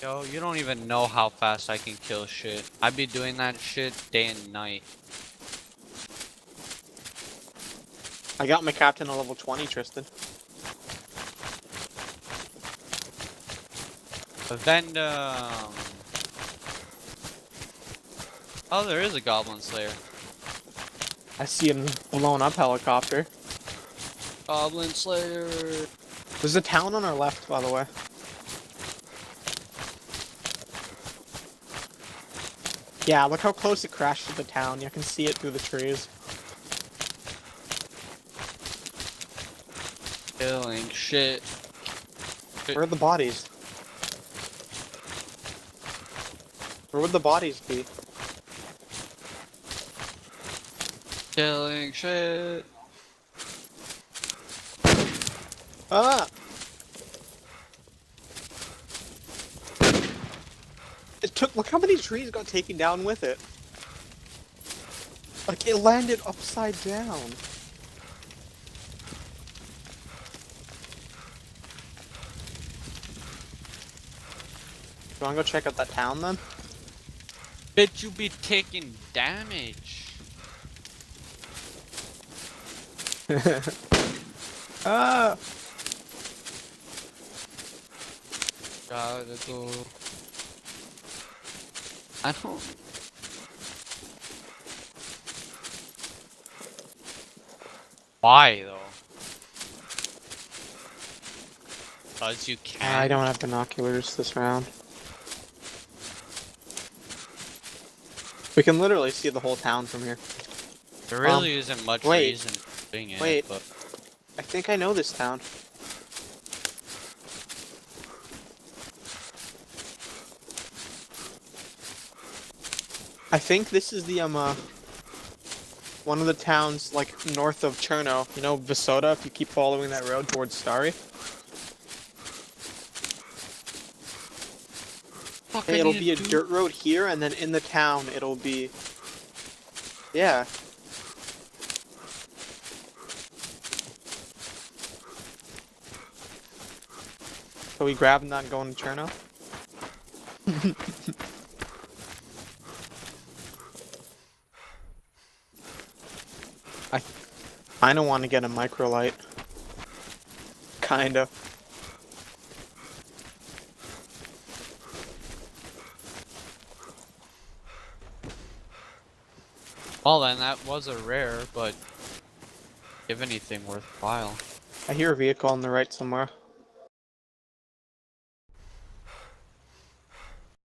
Yo, you don't even know how fast I can kill shit. I be doing that shit day and night. I got my captain at level 20, Tristan. Addendum. Oh, there is a Goblin Slayer. I see him blowing up helicopter. Goblin Slayer. There's a town on our left, by the way. Yeah, look how close it crashed to the town. You can see it through the trees. Killing shit. Where are the bodies? Where would the bodies be? Killing shit. Ah! Look how many trees got taken down with it. Like, it landed upside down. You wanna go check out that town then? Bitch, you be taking damage. Ah! Gotta go. I don't. Why though? Cause you can. I don't have binoculars this round. We can literally see the whole town from here. There really isn't much reason for doing it. Wait. But I think I know this town. I think this is the one of the towns like north of Cherno. You know, Visota, if you keep following that road towards Starry. Hey, it'll be a dirt road here, and then in the town it'll be... Yeah. So we grabbing that and going to Cherno? I don't want to get a microlight. Kinda. well, then that was a rare, but if anything worthwhile. I hear a vehicle on the right somewhere.